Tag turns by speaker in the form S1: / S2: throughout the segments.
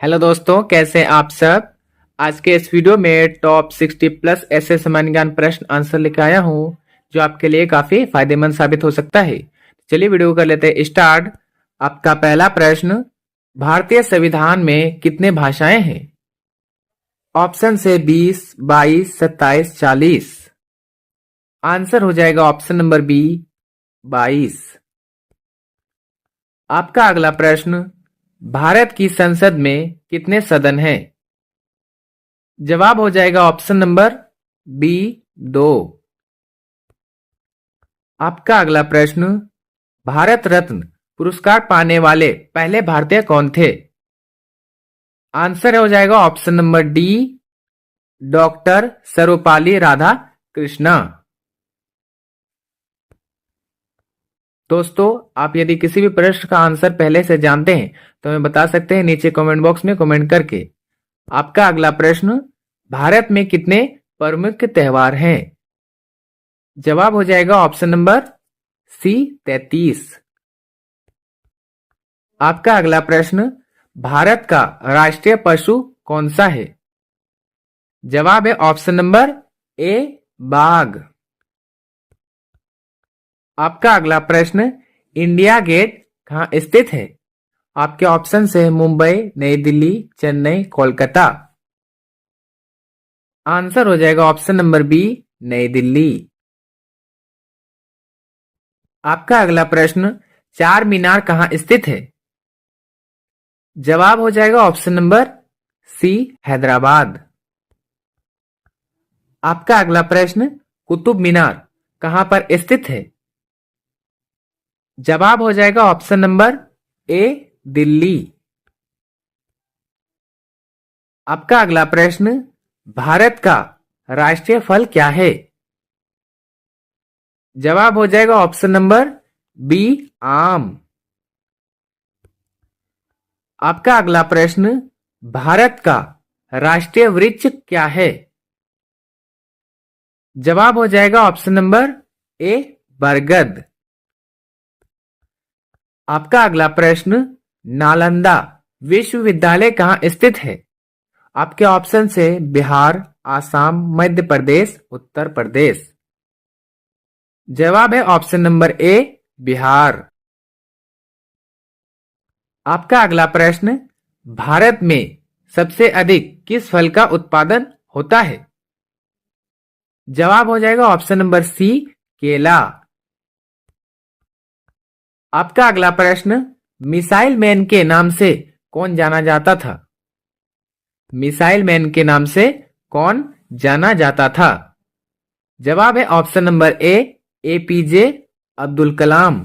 S1: Hello दोस्तों, कैसे हैं आप सब। आज के इस वीडियो में टॉप 60 प्लस ऐसे सामान्य ज्ञान प्रश्न आंसर लेकर आया हूं जो आपके लिए काफी फायदेमंद साबित हो सकता है। चलिए वीडियो कर लेते हैं स्टार्ट। आपका पहला प्रश्न, भारतीय संविधान में कितने भाषाएं हैं? ऑप्शन से 20, 22, 27, 40। आंसर हो जाएगा ऑप्शन नंबर बी, 22। आपका अगला प्रश्न, भारत की संसद में कितने सदन हैं? जवाब हो जाएगा ऑप्शन नंबर बी, 2। आपका अगला प्रश्न, भारत रत्न पुरस्कार पाने वाले पहले भारतीय कौन थे? आंसर हो जाएगा option number D, doctor Sarvepalli Radhakrishnan. दोस्तों, आप यदि किसी भी प्रश्न का आंसर पहले से जानते हैं तो हमें बता सकते हैं नीचे कमेंट बॉक्स में कमेंट करके। आपका अगला प्रश्न, भारत में कितने प्रमुख त्योहार हैं? जवाब हो जाएगा ऑप्शन नंबर सी, 33। आपका अगला प्रश्न, भारत का राष्ट्रीय पशु कौन सा है? जवाब है ऑप्शन नंबर ए, बाघ। आपका अगला प्रश्न, इंडिया गेट कहाँ स्थित है? आपके ऑप्शन है मुंबई, नई दिल्ली, चेन्नई, कोलकाता। आंसर हो जाएगा ऑप्शन नंबर बी, नई दिल्ली। आपका अगला प्रश्न, चार मीनार कहाँ स्थित है? जवाब हो जाएगा ऑप्शन नंबर सी, हैदराबाद। आपका अगला प्रश्न, कुतुब मीनार कहां पर स्थित है? जवाब हो जाएगा ऑप्शन नंबर ए, दिल्ली। आपका अगला प्रश्न, भारत का राष्ट्रीय फल क्या है? जवाब हो जाएगा ऑप्शन नंबर बी, आम। आपका अगला प्रश्न, भारत का राष्ट्रीय वृक्ष क्या है? जवाब हो जाएगा ऑप्शन नंबर ए, बरगद। आपका अगला प्रश्न, नालंदा विश्वविद्यालय कहां स्थित है? आपके ऑप्शन से बिहार, आसाम, मध्य प्रदेश, उत्तर प्रदेश। जवाब है ऑप्शन नंबर ए, बिहार। आपका अगला प्रश्न, भारत में सबसे अधिक किस फल का उत्पादन होता है? जवाब हो जाएगा ऑप्शन नंबर सी, केला। आपका अगला प्रश्न, मिसाइल मैन के नाम से कौन जाना जाता था? मिसाइल मैन के नाम से कौन जाना जाता था? जवाब है option number A, APJ Abdul Kalam.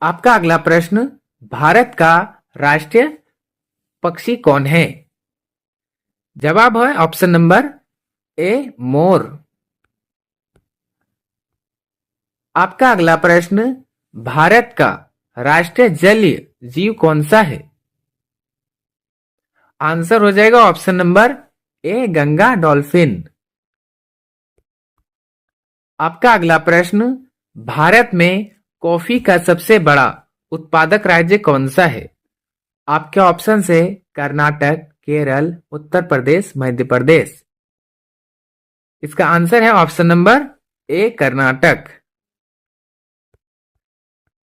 S1: आपका अगला प्रश्न, भारत का राष्ट्रीय पक्षी कौन है? जवाब है ऑप्शन नंबर ए, मोर। आपका अगला प्रश्न, भारत का राष्ट्रीय जलीय जीव कौन सा है? आंसर हो जाएगा ऑप्शन नंबर ए, गंगा डॉल्फिन। आपका अगला प्रश्न, भारत में कॉफी का सबसे बड़ा उत्पादक राज्य कौन सा है? आपके ऑप्शन है कर्नाटक, केरल, उत्तर प्रदेश, मध्य प्रदेश। इसका आंसर है ऑप्शन नंबर ए, कर्नाटक।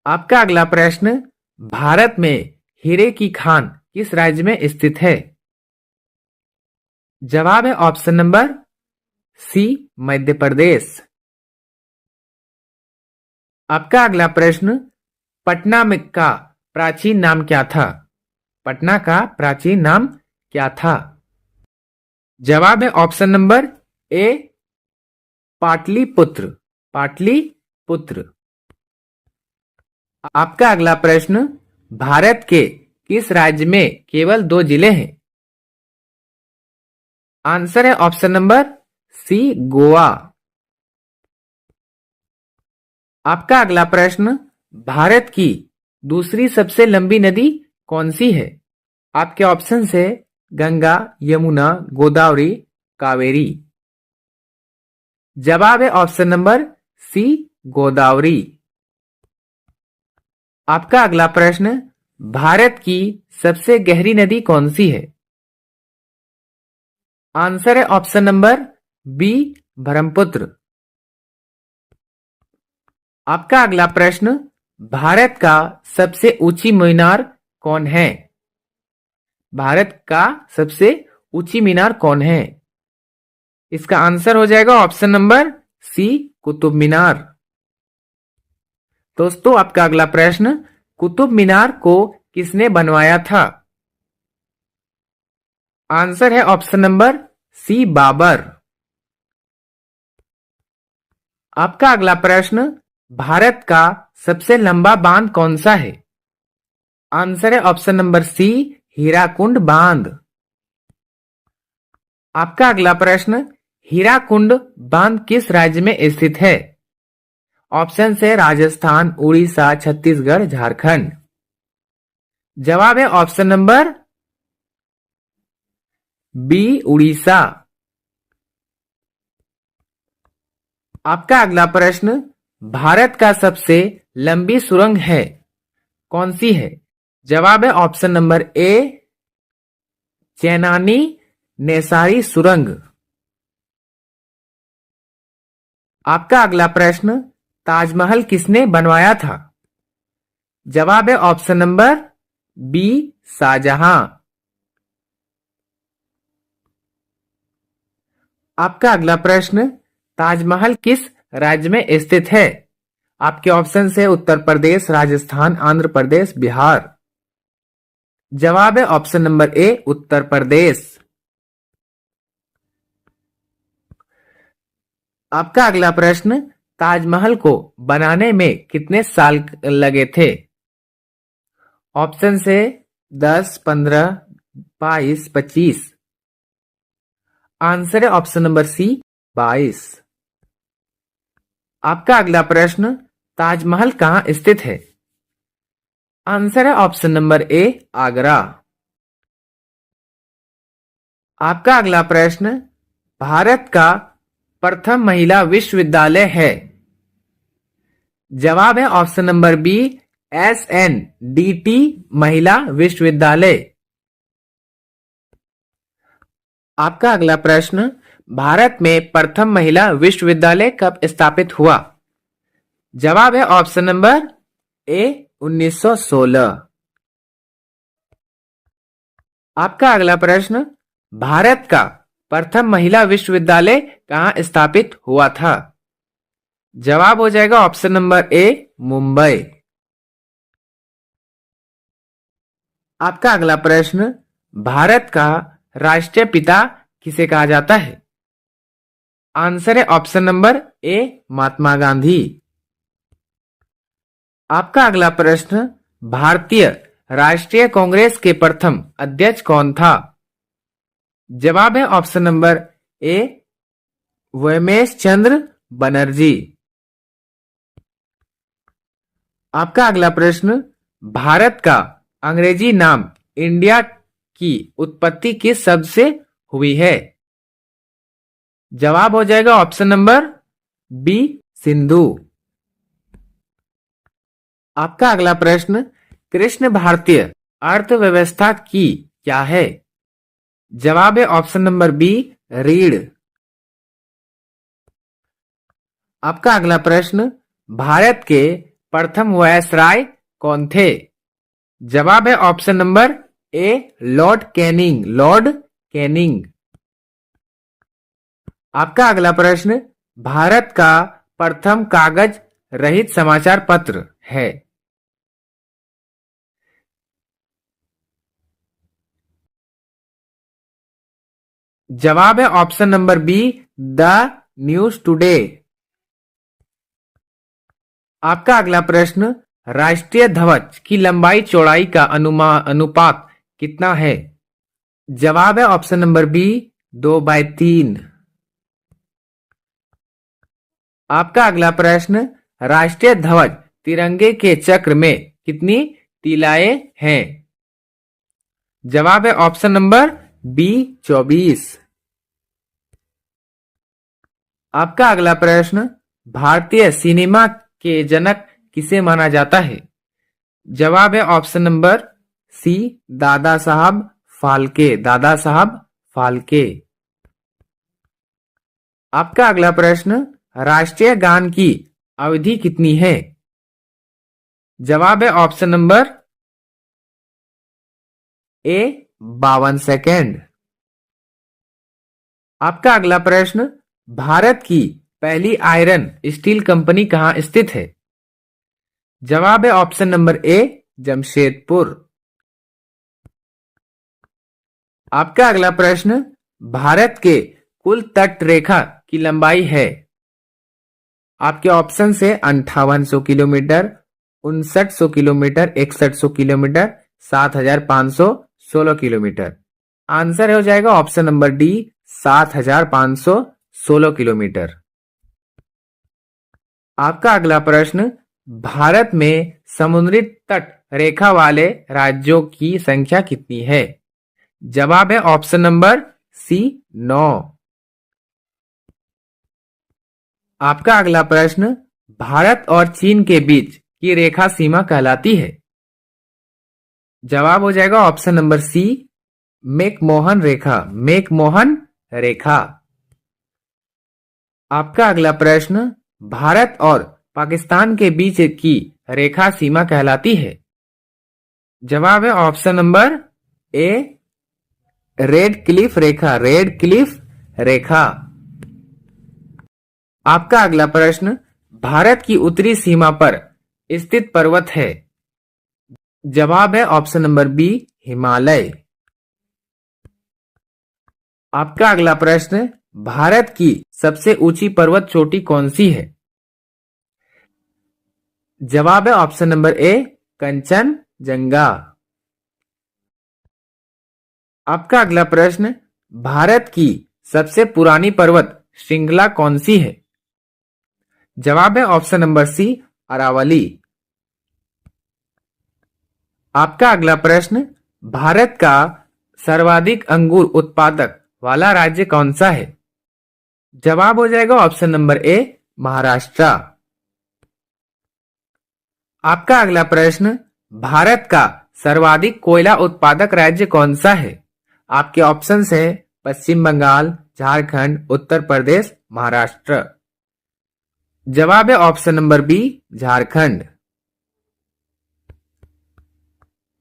S1: आपका अगला प्रश्न, भारत में हीरे की खान किस राज्य में स्थित है? जवाब है option number C, Madhya Pradesh. आपका अगला प्रश्न, पटना में का प्राचीन नाम क्या था? पटना का प्राचीन नाम क्या था? जवाब है ऑप्शन नंबर ए, पाटलिपुत्र। पाटलिपुत्र। आपका अगला प्रश्न, भारत के किस राज्य में केवल 2 जिले हैं? आंसर है ऑप्शन नंबर सी, गोवा। आपका अगला प्रश्न, भारत की दूसरी सबसे लंबी नदी कौन सी है? आपके ऑप्शन है गंगा, यमुना, गोदावरी, कावेरी। जवाब है ऑप्शन नंबर सी, गोदावरी। आपका अगला प्रश्न, भारत की सबसे गहरी नदी कौन सी है? आंसर है ऑप्शन नंबर बी, ब्रह्मपुत्र। आपका अगला प्रश्न, भारत का सबसे ऊंची मीनार कौन है? भारत का सबसे ऊंची मीनार कौन है? इसका आंसर हो जाएगा option number C, Qutub Minar. दोस्तों, आपका अगला प्रश्न, कुतुब मीनार को किसने बनवाया था? आंसर है ऑप्शन नंबर सी, बाबर। आपका अगला प्रश्न, भारत का सबसे लंबा बांध कौन सा है? आंसर है ऑप्शन नंबर सी, हीराकुंड बांध। आपका अगला प्रश्न, हीराकुंड बांध किस राज्य में स्थित है? ऑप्शन है राजस्थान, उड़ीसा, छत्तीसगढ़, झारखंड। जवाब है ऑप्शन नंबर बी, उड़ीसा। आपका अगला प्रश्न, भारत का सबसे लंबी सुरंग है कौन सी है? जवाब है ऑप्शन नंबर ए, चेनानी नेसारी सुरंग। आपका अगला प्रश्न, ताजमहल किसने बनवाया था? जवाब है ऑप्शन नंबर बी, शाहजहां। आपका अगला प्रश्न, ताजमहल किस राज्य में स्थित है? आपके ऑप्शन है उत्तर प्रदेश, राजस्थान, आंध्र प्रदेश, बिहार। जवाब है ऑप्शन नंबर ए, उत्तर प्रदेश। आपका अगला प्रश्न, ताजमहल को बनाने में कितने साल लगे थे? ऑप्शन से 10, 15, 22, 25। आंसर है ऑप्शन नंबर सी, 22। आपका अगला प्रश्न, ताजमहल कहां स्थित है? आंसर है ऑप्शन नंबर ए, आगरा। आपका अगला प्रश्न, भारत का प्रथम महिला विश्वविद्यालय है? जवाब है ऑप्शन नंबर बी, SNDT महिला विश्वविद्यालय। आपका अगला प्रश्न, भारत में प्रथम महिला विश्वविद्यालय कब स्थापित हुआ? जवाब है ऑप्शन नंबर ए, 1916। आपका अगला प्रश्न, भारत का प्रथम महिला विश्वविद्यालय कहां स्थापित हुआ था? जवाब हो जाएगा ऑप्शन नंबर ए, मुंबई। आपका अगला प्रश्न, भारत का राष्ट्रीय पिता किसे कहा जाता है? आंसर है ऑप्शन नंबर ए, महात्मा गांधी। आपका अगला प्रश्न, भारतीय राष्ट्रीय कांग्रेस के प्रथम अध्यक्ष कौन था? जवाब है ऑप्शन नंबर ए, व्योमेश चंद्र बनर्जी। आपका अगला प्रश्न, भारत का अंग्रेजी नाम इंडिया की उत्पत्ति किस शब्द से हुई है? जवाब हो जाएगा ऑप्शन नंबर बी, सिंधु। आपका अगला प्रश्न, कृष्ण भारतीय अर्थव्यवस्था की क्या है? जवाब है ऑप्शन नंबर बी, रीढ़। आपका अगला प्रश्न, भारत के प्रथम वायसराय कौन थे? जवाब है ऑप्शन नंबर ए, लॉर्ड कैनिंग, लॉर्ड कैनिंग। आपका अगला प्रश्न, भारत का प्रथम कागज रहित समाचार पत्र है? जवाब है option number B, the news today. आपका अगला प्रश्न, राष्ट्रीय ध्वज की लंबाई चौड़ाई का अनुपात कितना है? जवाब है ऑप्शन नंबर बी, 2/3। आपका अगला प्रश्न, राष्ट्रीय ध्वज तिरंगे के चक्र में कितनी तिलाएं हैं? जवाब है ऑप्शन नंबर बी, 24। आपका अगला प्रश्न, भारतीय सिनेमा के जनक किसे माना जाता है? जवाब है option number C, Dada Saheb Phalke, Dada Saheb Phalke. आपका अगला प्रश्न, राष्ट्रीय गान की अवधि कितनी है? जवाब है ऑप्शन नंबर ए, 52 सेकेंड। आपका अगला प्रश्न, भारत की पहली आयरन स्टील कंपनी कहां स्थित है? जवाब है ऑप्शन नंबर ए, जमशेदपुर। आपका अगला प्रश्न, भारत के कुल तट रेखा की लंबाई है? आपके ऑप्शन से 5800 kilometre, 5900 kilometre, 6100 kilometre, 7516 kilometre. Answer हो जाएगा ऑप्शन नंबर डी, 7516 किलोमीटर। आपका अगला प्रश्न, भारत में समुद्री तट रेखा वाले राज्यों की संख्या कितनी है? जवाब है ऑप्शन नंबर सी, 9। आपका अगला प्रश्न, भारत और चीन के बीच की रेखा सीमा कहलाती है? जवाब हो जाएगा ऑप्शन नंबर सी, मैकमोहन रेखा, मैकमोहन रेखा। आपका अगला प्रश्न, भारत और पाकिस्तान के बीच की रेखा सीमा कहलाती है? जवाब है option number A, Radcliffe रेखा, रेड क्लिफ रेखा। आपका अगला प्रश्न, भारत की उत्तरी सीमा पर स्थित पर्वत है? जवाब है ऑप्शन नंबर बी, हिमालय। आपका अगला प्रश्न, भारत की सबसे ऊंची पर्वत चोटी कौन सी है? जवाब है ऑप्शन नंबर ए, कंचनजंगा। आपका अगला प्रश्न, भारत की सबसे पुरानी पर्वत श्रृंखला कौन सी है? जवाब है ऑप्शन नंबर सी, अरावली। आपका अगला प्रश्न, भारत का सर्वाधिक अंगूर उत्पादक वाला राज्य कौन सा है? जवाब हो जाएगा ऑप्शन नंबर ए, महाराष्ट्र। आपका अगला प्रश्न, भारत का सर्वाधिक कोयला उत्पादक राज्य कौन सा है? आपके ऑप्शंस हैं पश्चिम बंगाल, झारखंड, उत्तर प्रदेश, महाराष्ट्र। जवाब है ऑप्शन नंबर बी, झारखंड।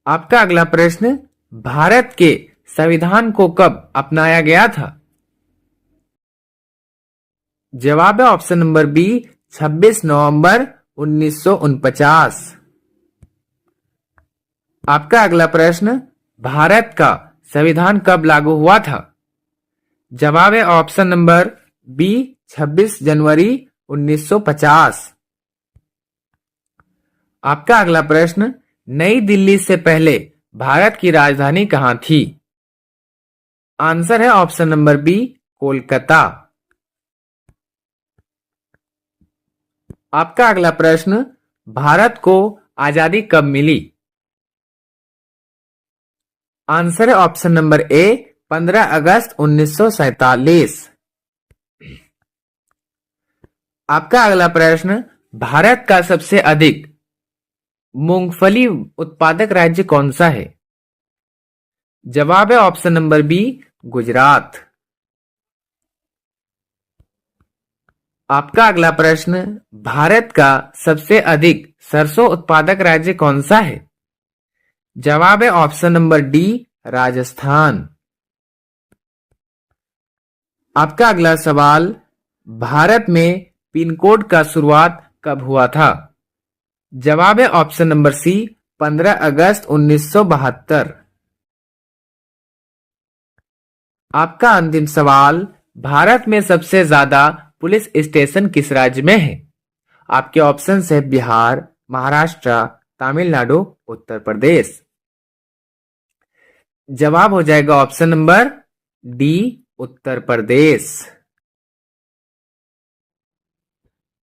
S1: आपका अगला प्रश्न, भारत के संविधान को कब अपनाया गया था? जवाब है ऑप्शन नंबर बी, 26 नवंबर 1949। आपका अगला प्रश्न, भारत का संविधान कब लागू हुआ था? जवाब है ऑप्शन नंबर बी, 26 जनवरी 1950। आपका अगला प्रश्न, नई दिल्ली से पहले भारत की राजधानी कहां थी? आंसर है ऑप्शन नंबर बी, कोलकाता। आपका अगला प्रश्न, भारत को आजादी कब मिली? आंसर है ऑप्शन नंबर ए, 15 अगस्त 1947। आपका अगला प्रश्न, भारत का सबसे अधिक मूंगफली उत्पादक राज्य कौन सा है? जवाब है ऑप्शन नंबर बी, गुजरात। आपका अगला प्रश्न, भारत का सबसे अधिक सरसों उत्पादक राज्य कौन सा है? जवाब है ऑप्शन नंबर डी, राजस्थान। आपका अगला सवाल, भारत में पिन कोड का शुरुआत कब हुआ था? जवाब है ऑप्शन नंबर सी, 15 अगस्त 1972। आपका अंतिम सवाल, भारत में सबसे ज्यादा पुलिस स्टेशन किस राज्य में है? आपके ऑप्शन है बिहार, महाराष्ट्र, तमिलनाडु, उत्तर प्रदेश। जवाब हो जाएगा option number D, Uttar Pradesh.